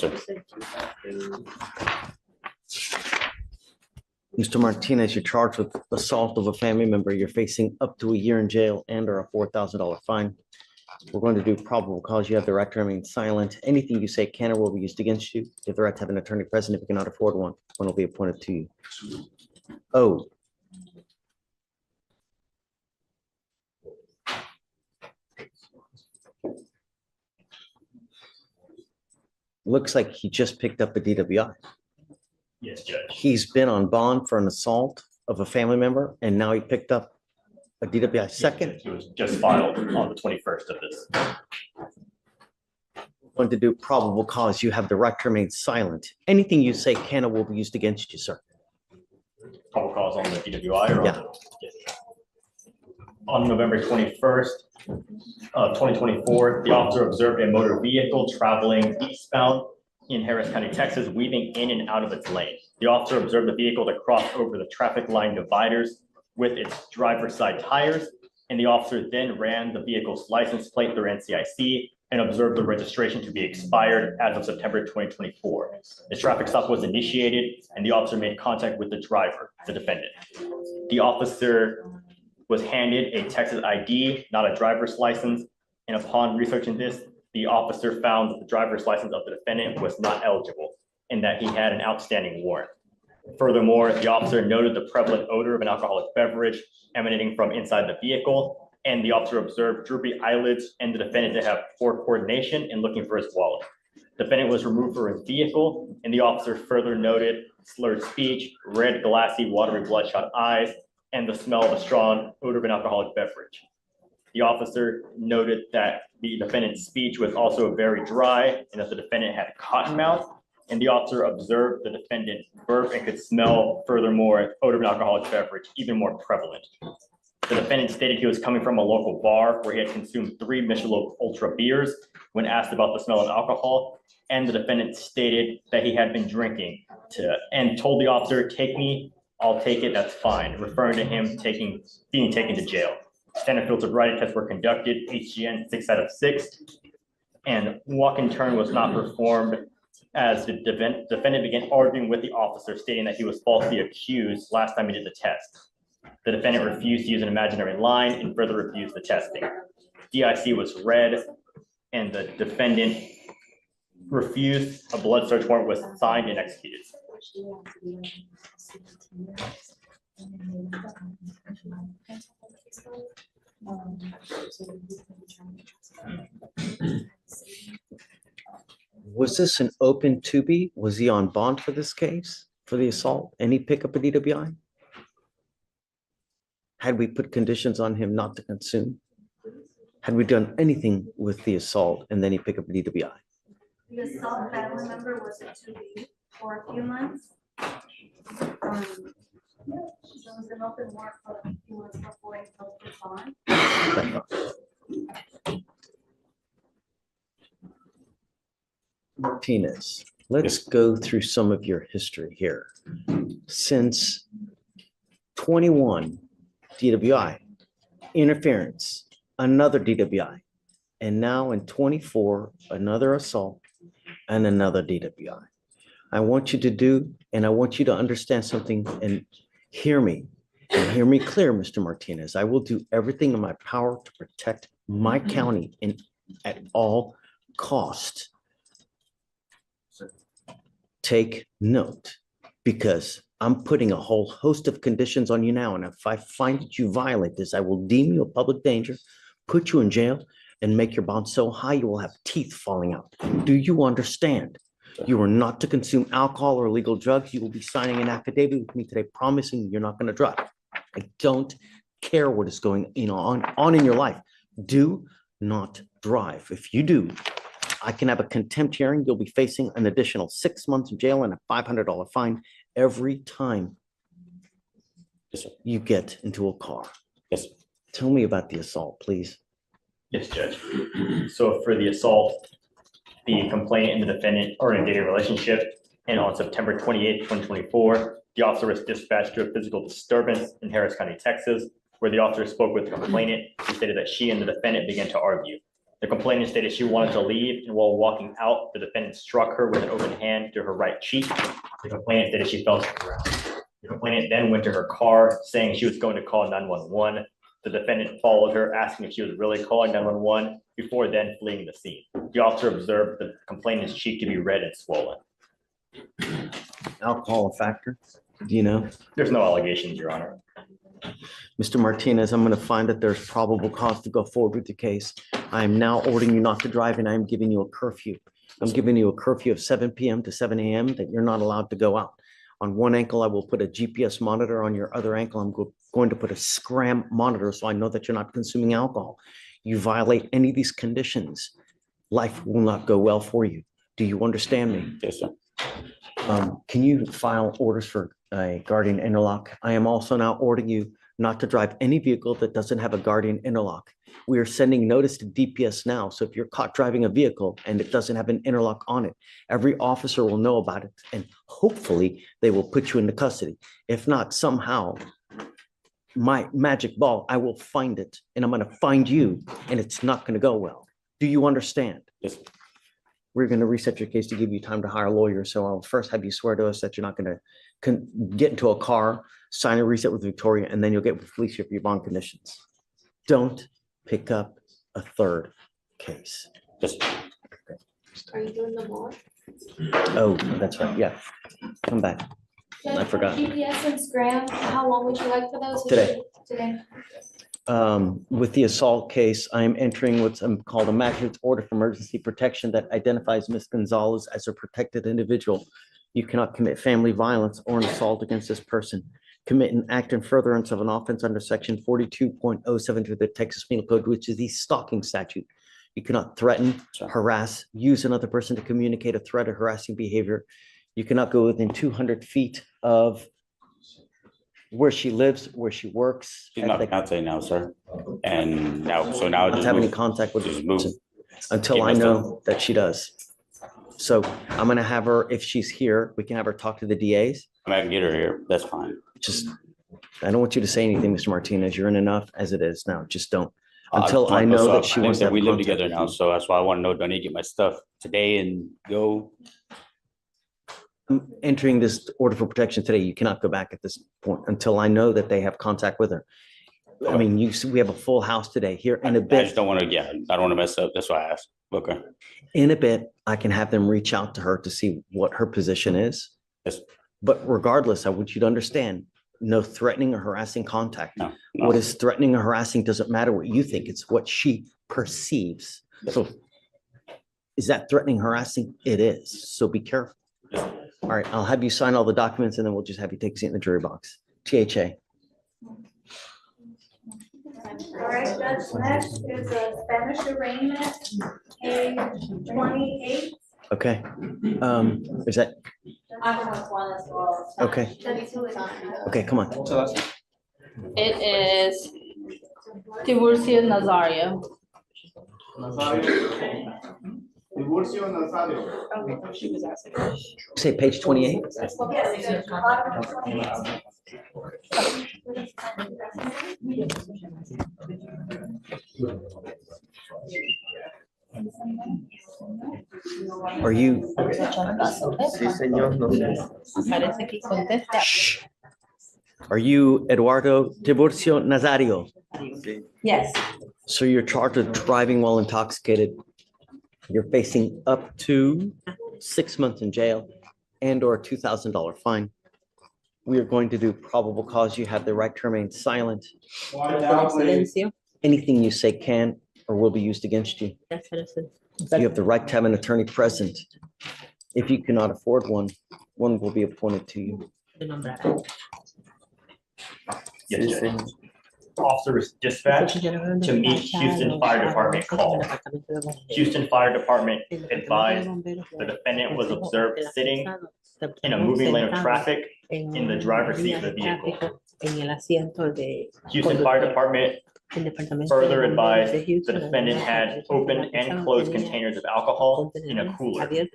sir. Mr. Martinez, you're charged with assault of a family member. You're facing up to a year in jail and or a $4,000 fine. We're going to do probable cause. You have the right to remain silent. Anything you say can or will be used against you. You have the right to have an attorney present. If you cannot afford one will be appointed to you. Oh. Looks like he just picked up a DWI. Yes, Judge. He's been on bond for an assault of a family member, and now he picked up a DWI second. It was just filed on the 21st of this. Going to do probable cause. You have the right to remain silent. Anything you say can or will be used against you, sir. Probable cause on the DWI or Yeah. On November 21st of 2024, the officer observed a motor vehicle traveling eastbound in Harris County, Texas, weaving in and out of its lane. The officer observed the vehicle to cross over the traffic line dividers with its driver's side tires, and the officer then ran the vehicle's license plate through NCIC and observed the registration to be expired as of September 2024. The traffic stop was initiated, and the officer made contact with the driver, the defendant. The officer was handed a Texas ID, not a driver's license, and upon researching this, the officer found that the driver's license of the defendant was not eligible and that he had an outstanding warrant. Furthermore, the officer noted the prevalent odor of an alcoholic beverage emanating from inside the vehicle, and the officer observed droopy eyelids and the defendant to have poor coordination in looking for his wallet. The defendant was removed from his vehicle, and the officer further noted slurred speech, red, glassy, watery, bloodshot eyes, and the smell of a strong odor of an alcoholic beverage. The officer noted that the defendant's speech was also very dry and that the defendant had cotton mouth, and the officer observed the defendant burp and could smell, furthermore, odor of an alcoholic beverage, even more prevalent. The defendant stated he was coming from a local bar where he had consumed 3 Michelob Ultra beers when asked about the smell of alcohol, and the defendant stated that he had been drinking and told the officer, "Take me, I'll take it, that's fine," referring to him being taken to jail. Standard field sobriety tests were conducted, HGN 6 out of 6, and walk and turn was not performed as the defendant began arguing with the officer, stating that he was falsely accused last time he did the test. The defendant refused to use an imaginary line and further refused the testing. DIC was read, and the defendant refused. A blood search warrant was signed and executed. Was this an open to be? Was he on bond for this case, for the assault, and he pick up a DWI? Had we put conditions on him not to consume? Had we done anything with the assault and then he pick up a DWI? The assault family member was a 2B for a few months. There was an open warrant for a few months before he took the bond. Martinez, let's go through some of your history here. Since 21, DWI, interference, another DWI, and now in 24, another assault and another DWI. I want you to do, and I want you to understand something and hear me clear, Mr. Martinez. I will do everything in my power to protect my county at all costs. Take note, because I'm putting a whole host of conditions on you now, and if I find that you violate this, I will deem you a public danger, put you in jail, and make your bond so high you will have teeth falling out. Do you understand? You are not to consume alcohol or illegal drugs. You will be signing an affidavit with me today promising you're not going to drive. I don't care what is going on in your life. Do not drive. If you do, I can have a contempt hearing. You'll be facing an additional 6 months in jail and a $500 fine every time you get into a car. Yes. Tell me about the assault, please. Yes, Judge. So for the assault, the complainant and the defendant are in a dating relationship, and on September 28th, 2024, the officer was dispatched to a physical disturbance in Harris County, Texas, where the officer spoke with the complainant, who stated that she and the defendant began to argue. The complainant stated she wanted to leave, and while walking out, the defendant struck her with an open hand to her right cheek. The complainant stated she felt the complainant then went to her car, saying she was going to call 911. The defendant followed her, asking if she was really calling 911, before then fleeing the scene. The officer observed the complainant's cheek to be red and swollen. Alcohol a factor? Do you know? There's no allegations, Your Honor. Mr. Martinez, I'm going to find that there's probable cause to go forward with the case. I am now ordering you not to drive, and I am giving you a curfew. I'm giving you a curfew of 7 p.m. to 7 a.m. that you're not allowed to go out. On one ankle, I will put a GPS monitor. On your other ankle, I'm going to put a scram monitor so I know that you're not consuming alcohol. You violate any of these conditions, life will not go well for you. Do you understand me? Yes, sir. Can you file orders for a guardian interlock? I am also now ordering you not to drive any vehicle that doesn't have a guardian interlock. We are sending notice to DPS now. So if you're caught driving a vehicle and it doesn't have an interlock on it, every officer will know about it, and hopefully they will put you into custody. If not, somehow, my magic ball, I will find it, and I'm going to find you, and it's not going to go well. Do you understand? Yes. We're going to reset your case to give you time to hire a lawyer. So I'll first have you swear to us that you're not going to get into a car, sign a reset with Victoria, and then you'll get with Felicia for your bond conditions. Don't pick up a third case. Yes. Are you doing the more? Oh, that's right. Yeah. Come back. I forgot. GPS and Scram, how long would you like for those? Today. Today. With the assault case, I am entering what's called a magistrate's order for emergency protection that identifies Ms. Gonzalez as a protected individual. You cannot commit family violence or an assault against this person. Commit an act in furtherance of an offense under section 42.072 of the Texas Penal Code, which is the stalking statute. You cannot threaten, harass, use another person to communicate a threat or harassing behavior. You cannot go within 200 feet of where she lives, where she works. She's my fiance now, sir. And now, so now. Not have any contact with Just her move. until Get I messed know that she does. So I'm gonna have her, if she's here, we can have her talk to the DAs. I can get her here. That's fine. Just, I don't want you to say anything, Mr. Martinez. You're in enough as it is now. Just don't. Until I know that she wants to have We live contact together with now, you. so that's why I want to know, do I need to get my stuff today and go? I'm entering this order for protection today. You cannot go back at this point until I know that they have contact with her. I mean, we have a full house today. Here in a I bit, just don't want to, yeah, I don't want to mess up. That's why I asked. Okay. in a bit, I can have them reach out to her to see what her position is. Yes. But regardless, I want you to understand, no threatening or harassing contact. No. What is threatening or harassing doesn't matter what you think, it's what she perceives. So is that threatening, harassing? It is. So be careful. All right, I'll have you sign all the documents and then we'll just have you take a seat in the jury box. THA. All right, Judge, next is a Spanish arraignment, page 28. Okay. Is that, I have one as well. okay, okay, come on. It is Tiburcio Nazario. Tiburcio Nazario. Say page 28. Are you, Parece que contesta. shh. Are you Eduardo Tiburcio Nazario? Yes, So you're charged with driving while intoxicated. You're facing up to 6 months in jail and or $2,000 fine. We are going to do probable cause. You have the right to remain silent. silencio. Anything you say can or will be used against you. You have the right to have an attorney present. If you cannot afford one, one will be appointed to you. Yes, Judge. Officer was dispatched to meet Houston Fire Department call. Houston Fire Department advised the defendant was observed sitting in a moving lane of traffic in the driver's seat of the vehicle. Houston Fire Department further advised the defendant had open and closed containers of alcohol in a cooler. The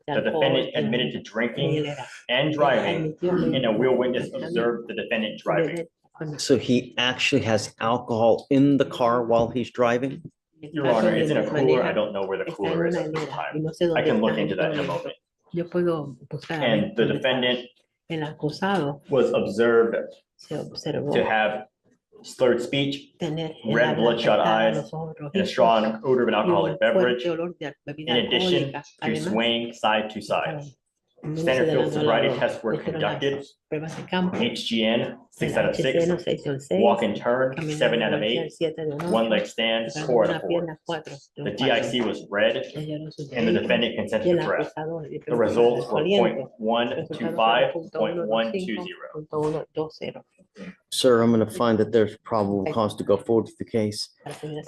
defendant admitted to drinking and driving, and a real witness observed the defendant driving. So he actually has alcohol in the car while he's driving? Your Honor, it's in a cooler. I don't know where the cooler is at this time. I can look into that in a moment. Yo puedo buscar a ver And the dónde está. defendant El acusado was observed se observó to have slurred speech, tener red bloodshot eyes, los ojos and a rojizos strong odor of an y un alcoholic beverage, fuerte olor de bebida in addition alcohólica. to Además, swaying side to side. Standard field mencionando sobriety las tests were conducted. pruebas de campo, HGN, 6 el out of 6. HCN 6/6, Walk and turn, caminar 7 out of marchar 8. 7 de 8, One leg stand, levantar 4 out una of 4. pierna 4 de The 4. DIC was read Leyeron sus and the delitos defendant y consented el to breath. acusado The results were doliente. 0.125.120. Sir, I'm going to find that there's probable cause to go forward with the case.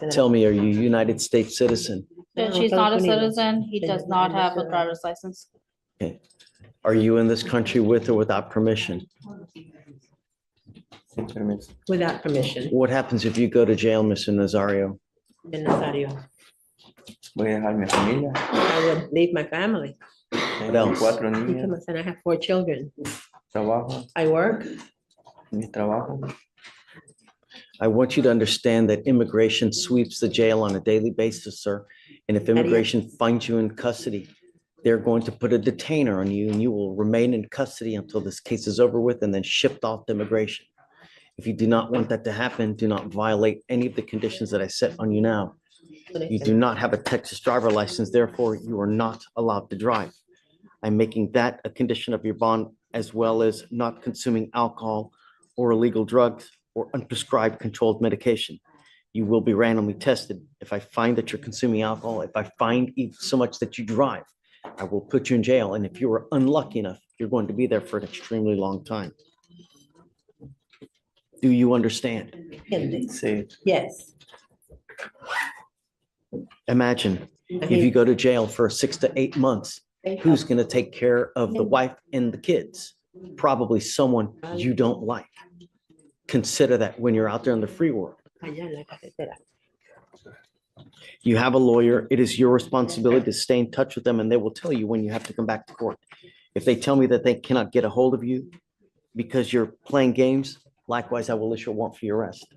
Tell me, are you a United States citizen? Judge, he's not a citizen. He does not have a driver's license. Are you in this country with or without permission? Without permission. What happens if you go to jail, Mr. Nazario? De Nazario. Voy a dejar mi familia. I would leave my family. What else? 4 You niños, can understand, I have 4 children. trabajo, I work. mi trabajo. I want you to understand that immigration sweeps the jail on a daily basis, sir. And if immigration finds you in custody, they're going to put a detainer on you and you will remain in custody until this case is over with and then shipped off to immigration. If you do not want that to happen, do not violate any of the conditions that I set on you now. You do not have a Texas driver license, therefore you are not allowed to drive. I'm making that a condition of your bond, as well as not consuming alcohol or illegal drugs or unprescribed controlled medication. You will be randomly tested. If I find that you're consuming alcohol, if I find even so much that you drive, I will put you in jail. And if you are unlucky enough, you're going to be there for an extremely long time. Do you understand? Sí. Yes. Imagine if you go to jail for 6 to 8 months, who's going to take care of the wife and the kids? Probably someone you don't like. Consider that when you're out there in the free world. Allá en la carretera. You have a lawyer. It is your responsibility to stay in touch with them, and they will tell you when you have to come back to court. If they tell me that they cannot get a hold of you because you're playing games, likewise, I will issue a warrant for your arrest.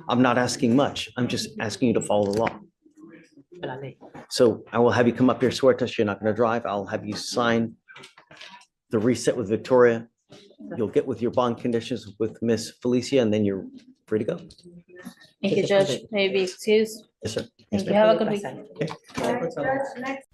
I'm not asking much. I'm just asking you to follow the law. La ley. So I will have you come up here, swear test you're not going to drive. I'll have you sign the reset with Victoria. You'll get with your bond conditions with Miss Felicia, and then you're free to go. Thank you, Judge. May I be excused? Yes, sir. Thank you. Have a good week. All right, Judge, next